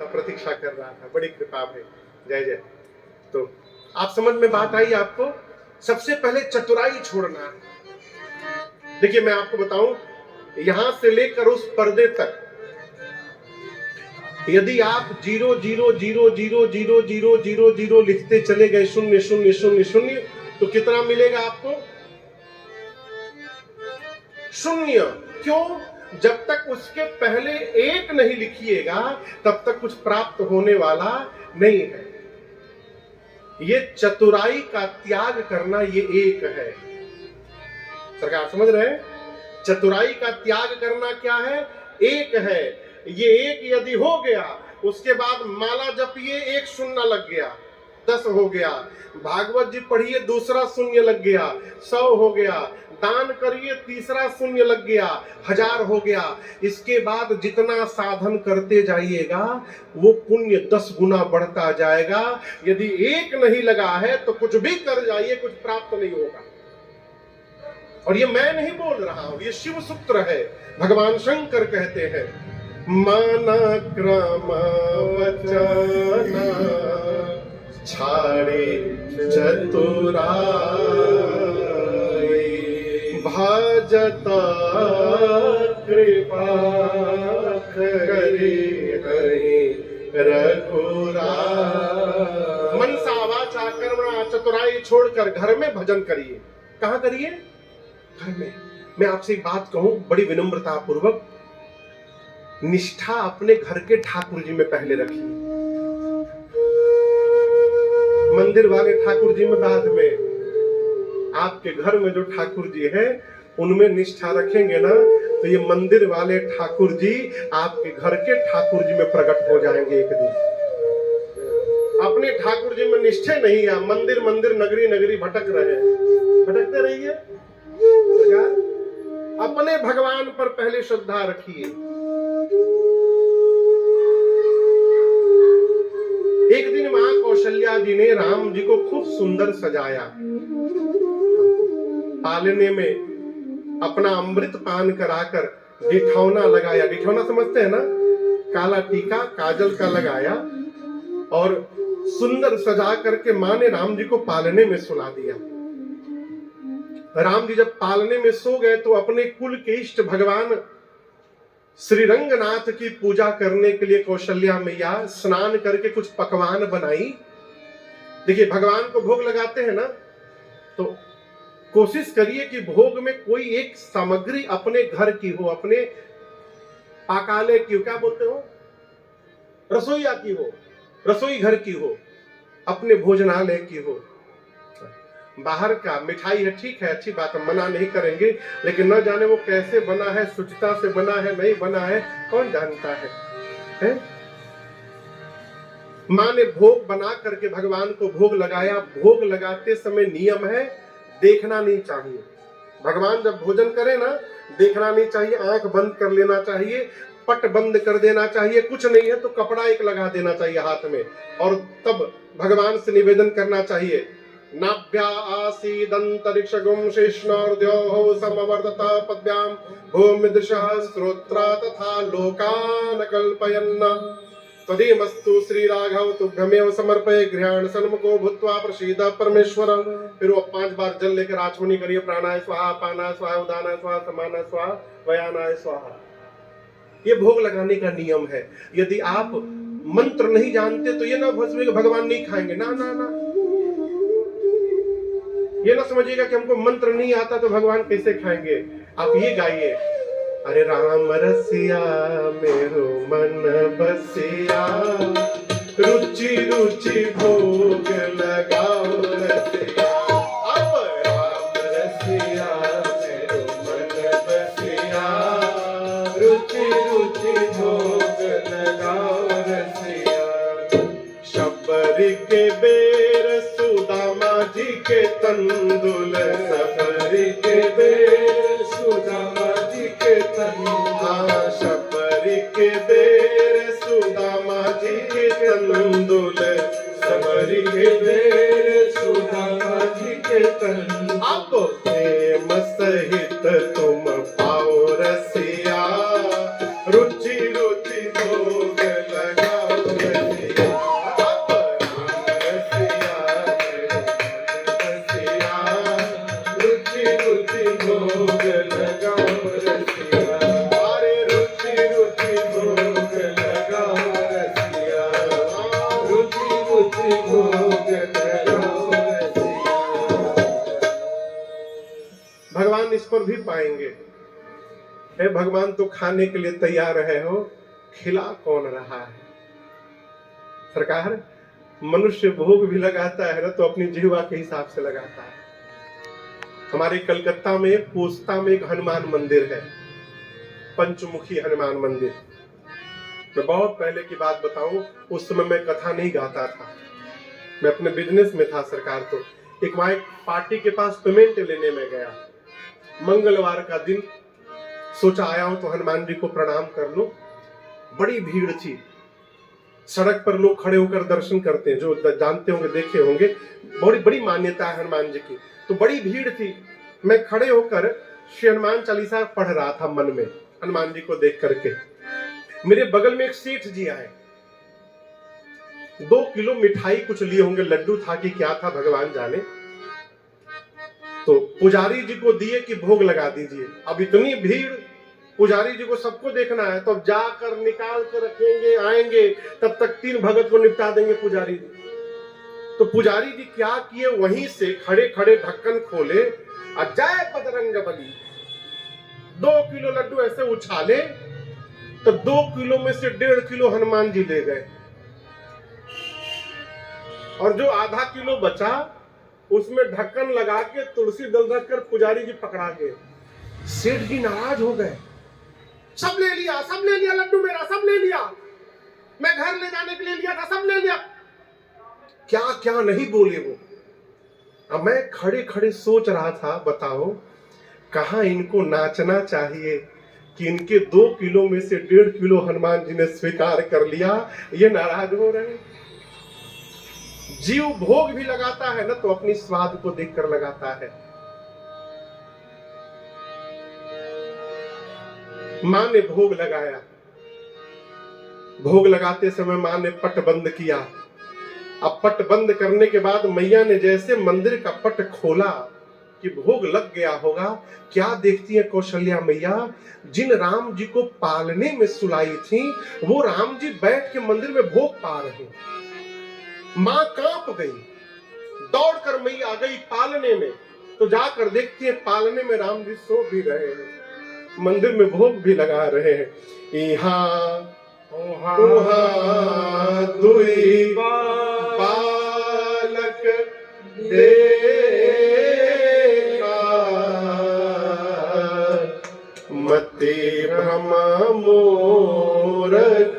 प्रतीक्षा कर रहा था। बड़ी कृपा है, जय जय। तो आप समझ में बात आई आपको? सबसे पहले चतुराई छोड़ना है। देखिए मैं आपको बताऊं, यहां से लेकर उस पर्दे तक यदि आप 0 0 0 0 0 0 0 लिखते चले गए, 0 0 0 0, तो कितना मिलेगा आपको? 0। क्यों? जब तक उसके पहले 1 नहीं लिखिएगा तब तक कुछ प्राप्त होने वाला नहीं है। ये चतुराई का त्याग करना, ये 1 है। सरकार समझ रहे हैं? चतुराई का त्याग करना क्या है? 1 है। ये 1 यदि हो गया, उसके बाद माला जपिए, 1 शून्य लग गया, 10 हो गया। भागवत जी पढ़िए, दूसरा 0 लग गया, 100 हो गया। दान करिए, तीसरा 0 लग गया, 1000 हो गया। इसके बाद जितना साधन करते जाइएगा वो पुण्य 10 गुना बढ़ता जाएगा। यदि 1 नहीं लगा है तो कुछ भी कर जाइए, कुछ प्राप्त नहीं होगा। और ये मैं नहीं बोल रहा हूं, ये शिव सूत्र है। भगवान शंकर कहते हैं, माना क्रम वचना छाड़े चतुराई, भाजता कृपा करे हरि रघुराई। मनसा वाचा कर्मणा चतुराई छोड़कर घर में भजन करिए। कहां करिए? घर में। मैं आपसे एक बात कहूं बड़ी विनम्रता पूर्वक, निष्ठा अपने घर के ठाकुर जी में पहले रखिए, मंदिर वाले ठाकुर जी में बाद में। आपके घर में जो ठाकुर जी हैं उनमें निष्ठा रखेंगे ना, तो ये मंदिर वाले ठाकुर जी आपके घर के ठाकुर जी में प्रकट हो जाएंगे एक दिन। अपने ठाकुर जी में निष्ठे नहीं है, मंदिर मंदिर नगरी नगरी भटक रहे हैं, भटकते रहिए। अपने भगवान पर पहले श्रद्धा रखिए। एक दिन मां कौशल्या जी ने राम जी को खूब सुंदर सजाया, पालने में अपना अमृत पान कराकर डिठौना लगाया। डिठौना समझते हैं ना? काला टीका काजल का लगाया और सुंदर सजा करके मां ने राम जी को पालने में सुला दिया। राम जी जब पालने में सो गए तो अपने कुल के इष्ट भगवान श्री रंगनाथ की पूजा करने के लिए कौशल्या मैया स्नान करके कुछ पकवान बनाई। देखिए भगवान को भोग लगाते हैं ना, तो कोशिश करिए कि भोग में कोई एक सामग्री अपने घर की हो, अपने पाकाले की हो, क्या बोलते हो, रसोईया की हो, रसोई घर की हो, अपने भोजनालय की हो। बाहर का मिठाई है, ठीक है, अच्छी बात है, मना नहीं करेंगे, लेकिन न जाने वो कैसे बना है, शुचिता से बना है, नहीं बना है, कौन जानता है? मां ने भोग बना करके भगवान को भोग लगाया। भोग लगाते समय नियम है, देखना नहीं चाहिए। भगवान जब भोजन करे ना, देखना नहीं चाहिए, आंख बंद कर लेना चाहिए, पट बंद कर देना चाहिए। कुछ नहीं है तो कपड़ा एक लगा देना चाहिए हाथ में, और तब भगवान से निवेदन करना चाहिए, नाभ्या आसीदंतरिक्षगुं शेषनार्द्योः समवर्तता पद्भ्यां भूमिदृशः श्रोत्रा तथा लोकान् कल्पयन् तदेमस्तु श्री राघव तुभ्यमेव समर्पये गृहाण सन्मुखो भूत्वा प्रसीद परमेश्वर। फिर वो 5 बार जल लेकर आचमनी करिए, प्राणाय स्वाहा, अपानाय स्वाहा, उदानाय स्वाहा, समानाय स्वाहा, व्यानाय स्वाहा। ये भोग लगाने का नियम है। यदि आप मंत्र नहीं जानते तो ये ना भस्म भगवान नहीं खाएंगे, ना ना ना, ये ना समझिएगा कि हमको मंत्र नहीं आता तो भगवान कैसे खाएंगे। आप ये गाइए, अरे राम रसिया मेरो मन बसिया, रुचि रुचि भोग लगाओ रसिया। अब राम रसिया मेरो मन बसिया, रुचि रुचि भोग लगाओ रसिया। शबरी के बेर सुदामा जी के तंदुल, शबरी के बेर सुदामा जी के तंदुल, शबरी के बेर सुदामा जी के तंदुल, शबरी के बेर सुदामा जी के तंदुल। अब प्रेम सहित तुम पाओ रसिया, रुचि रुचि भोग लगाओ पर भी पाएंगे। हे भगवान, तो खाने के लिए तैयार रहे हो, खिला कौन रहा है? सरकार, मनुष्य भोग भी लगाता है ना तो अपनी जिह्वा के हिसाब से लगाता है। हमारे कलकत्ता में पोस्ता में एक हनुमान मंदिर है, पंचमुखी हनुमान मंदिर। मैं बहुत पहले की बात बताऊं, उस समय मैं कथा नहीं गाता था, मैं अपने बिजनेस में था सरकार। तो एक वहां एक पार्टी के पास पेमेंट लेने में गया, मंगलवार का दिन, सोचा आया हूं तो हनुमान जी को प्रणाम कर लो। बड़ी भीड़ थी, सड़क पर लोग खड़े होकर दर्शन करते हैं, जो जानते होंगे, देखे होंगे, बड़ी बड़ी मान्यता है हनुमान जी की। तो बड़ी भीड़ थी, मैं खड़े होकर श्री हनुमान चालीसा पढ़ रहा था मन में, हनुमान जी को देख करके। मेरे बगल में एक सेठ जी आए, 2 किलो मिठाई कुछ लिए होंगे, लड्डू था कि क्या था भगवान जाने। तो पुजारी जी को दिए कि भोग लगा दीजिए। अब इतनी भीड़, पुजारी जी को सबको देखना है, तो जाकर निकाल कर रखेंगे, आएंगे, तब तक 3 भगत को निपटा देंगे पुजारी जी। तो पुजारी जी क्या किए, वहीं से खड़े खड़े ढक्कन खोले, जय बजरंग बली, 2 किलो लड्डू ऐसे उछाले, तो 2 किलो में से 1.5 किलो हनुमान जी ले गए, और जो आधा किलो बचा उसमें ढक्कन लगा के तुलसी दल रखकर पुजारी जी पकड़ा गए। सेठ जी नाराज हो गए, सब ले लिया, सब ले लिया, लड्डू मेरा सब ले लिया, मैं घर ले जाने के लिए लिया था, सब ले लिया। क्या क्या नहीं बोले वो। अब मैं खड़े खड़े सोच रहा था, बताओ कहां इनको नाचना चाहिए कि इनके 2 किलो में से 1.5 किलो हनुमान जी ने स्वीकार कर लिया, ये नाराज हो रहे। जीव भोग भी लगाता है ना तो अपनी स्वाद को देखकर लगाता है। मां ने भोग लगाया, भोग लगाते समय मां ने पट बंद किया। अब पट बंद करने के बाद मैया ने जैसे मंदिर का पट खोला कि भोग लग गया होगा, क्या देखती है कौशल्या मैया, जिन राम जी को पालने में सुलाई थी वो राम जी बैठ के मंदिर में भोग पा रहे। मां कांप गई, दौड़कर मैया गई पालने में, तो जाकर देखती है पालने में राम जी सो भी रहे हैं, मंदिर में भोग भी लगा रहे हैं। यहाँ दुई बालक देखा, मति भ्रमा मोर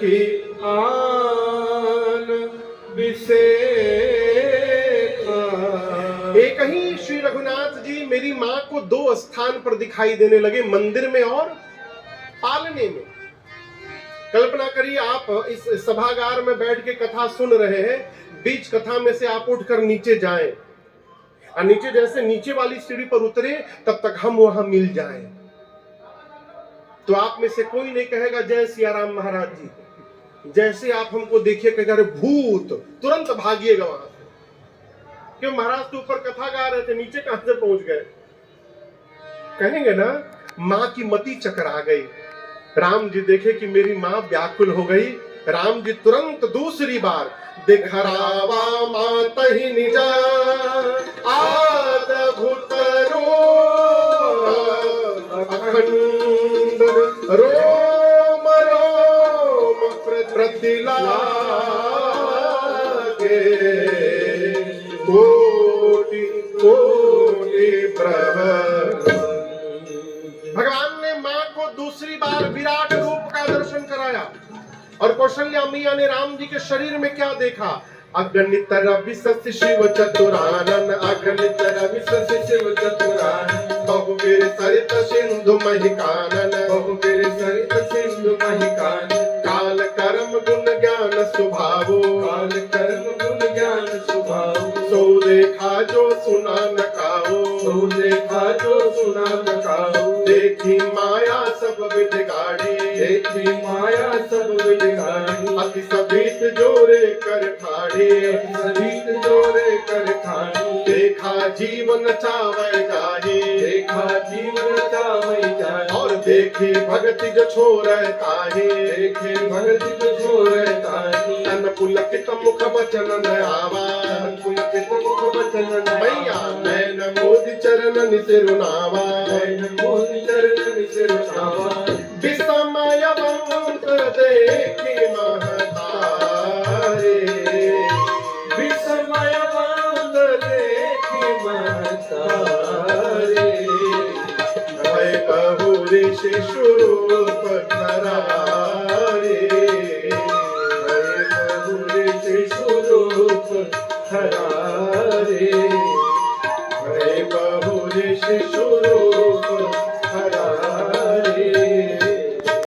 की आन विसेखा। एक ही श्री रघुनाथ जी मेरी मां को 2 स्थान पर दिखाई देने लगे, मंदिर में और पालने में। कल्पना करिए, आप इस सभागार में बैठ के कथा सुन रहे हैं, बीच कथा में से आप उठकर नीचे जाएं, और नीचे जैसे नीचे वाली सीढ़ी पर उतरे तब तक हम वहां मिल जाएं, तो आप में से कोई नहीं कहेगा जय सिया राम महाराज जी। जैसे आप हमको देखिए कहेगा अरे भूत, तुरंत भागिएगा वहां से, क्यों महाराज तो ऊपर कथा गा रहे थे, नीचे कहां से पहुंच गए। कहेंगे ना मां की मति चकरा गई। राम जी देखे कि मेरी मां व्याकुल हो गई, राम जी तुरंत दूसरी बार दिखरावा माता ही निजा आद भूतरो अखंड रोम रोम प्रतिलागे कोटि कोटि प्रभु। भगवान ने मां को दूसरी बार विराट रूप का दर्शन कराया, और कौशल्या मैया ने राम जी के शरीर में क्या देखा, अगणित रविशस्य शिव चतुरानन, अगणित रविशस्य शिव चतुरानन, बहुवीर सरित सिंधु महिकानन, बहुवीर सरित सिंधु महिकानन, काल कर्म गुण ज्ञान स्वभावो, काल कर्म गुण ज्ञान स्वभावो, सो देखा जो सुना न काओ, सो देखा जो सुना न काओ, देखी माया सब विध गाड़ी, देखी माया सब विध गाड़ी, अति सभीत जोरे कर ठाड़ी, अति सभीत जोरे कर ठाड़ी, देखा जीवन चावै जाही, देखा जीवन चावै जाही, और देखी भगति जो छोड़ता है, देखे भगति जो छोड़ता है, तन पुलकित मुख बचन न आवा, पुलकित मुख बचन न मैया आवा। नैन मोदि चरणन सिरुनावा, नैन मोदि चरणन सिरुनावा। विस्मय वंत दे